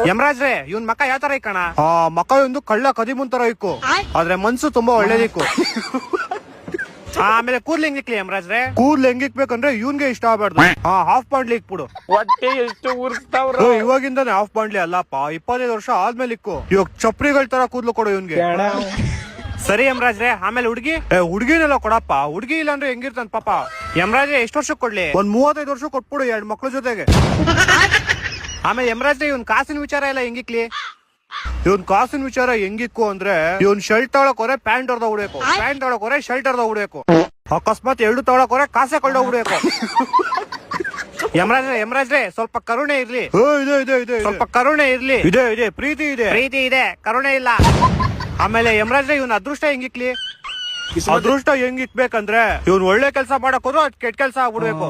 ಯಮರಾಜ್ರೆ ಇವನ್ ಮಕ್ಕ ಯಾವ ತರ ಇಕ್ಕಣ ಮಕ್ಕ ಒಂದು ಕಳ್ಳ ಕದಿಮುನ್ ತರ ಇಕ್ಕು ಆದ್ರೆ ಮನ್ಸು ತುಂಬಾ ಒಳ್ಳೇದಿಕ್ಕು ಆಮೇಲೆ ಕೂದ್ಲು ಹೆಂಗಿಕ್ಲಿ ಯಮರಾಜ್ರೆ ಕೂದ್ಲು ಹೆಂಗಿಕ್ಬೇಕಂದ್ರೆ ಇವನ್ಗೆ ಇಷ್ಟ ಆಗ್ಬಾರ್ದು ಹಾಫ್ ಪಾಂಡ್ಲಿ ಇಕ್ಬಿಡು ಹೊಟ್ಟೆ ಎಷ್ಟು ಉರ್ಸ್ತಾವ್ರು ಇವಾಗಿಂದಾನೆ ಹಾಫ್ ಪಾಂಡ್ಲಿ ಅಲ್ಲಪ್ಪ 25 ವರ್ಷ ಆದ್ಮೇಲೆ ಇಕ್ಕು ಇವಾಗ ಚಪ್ರಿಗಳ ತರ ಕೂದ್ಲು ಕೊಡು ಇವನ್ಗೆ ಸರಿ ಯಮರಾಜ್ರೆ ಆಮೇಲೆ ಹುಡ್ಗಿನೆಲ್ಲ ಕೊಡಪ್ಪ ಹುಡ್ಗಿ ಇಲ್ಲ ಅಂದ್ರೆ ಹೆಂಗಿರ್ತಾನ ಪಾಪ ಯಮರಾಜ್ರೆ ಎಷ್ಟು ವರ್ಷಕ್ಕೆ ಕೊಡ್ಲಿ ಒಂದ್ 35 ವರ್ಷ ಕೊಟ್ಬಿಡು 2 ಮಕ್ಳ ಜೊತೆಗೆ ಆಮೇಲೆ ಯಮರಾಜ್ರೆ ಇವನ್ ಕಾಸಿನ ವಿಚಾರ ಎಲ್ಲ ಹೆಂಗಿಕ್ಲಿ ಇವನ್ ಕಾಸಿನ ವಿಚಾರ ಹೆಂಗಿಕ್ಕು ಅಂದ್ರೆ ಇವನ್ ಶರ್ಟ್ ತಗೊಳಕ್ ಹೊರೆ ಪ್ಯಾಂಟ್ ಹೊರದ ಹುಡ್ಬೇಕು ಪ್ಯಾಂಟ್ ತಗೊಳಕ್ ಹೊರೆ ಶರ್ಟ್ ಹೊರದ ಹುಡ್ಬೇಕು ಅಕಸ್ಮಾತ್ 2 ತಗೊಳಕ್ ಹೊರೆ ಕಾಸೆ ಕೊಳ್ಳೋ ಹುಡ್ಬೇಕು ಯಮರಾಜ್ರೆ ಸ್ವಲ್ಪ ಕರುಣೆ ಇರ್ಲಿ ಸ್ವಲ್ಪ ಕರುಣೆ ಇರ್ಲಿ ಇದೆ ಪ್ರೀತಿ ಇದೆ ಕರುಣೆ ಇಲ್ಲ ಆಮೇಲೆ ಯಮರಾಜ್ರೆ ಇವನ್ ಅದೃಷ್ಟ ಹೆಂಗಿಕ್ಲಿ ಅದೃಷ್ಟ ಹೆಂಗಿಕ್ಬೇಕಂದ್ರೆ ಇವನ್ ಒಳ್ಳೆ ಕೆಲ್ಸ ಮಾಡಕ್ ಹೋದ್ರು ಅದ್ ಕೆಟ್ಟ ಕೆಲ್ಸ ಆಗ್ಬಿಡ್ಬೇಕು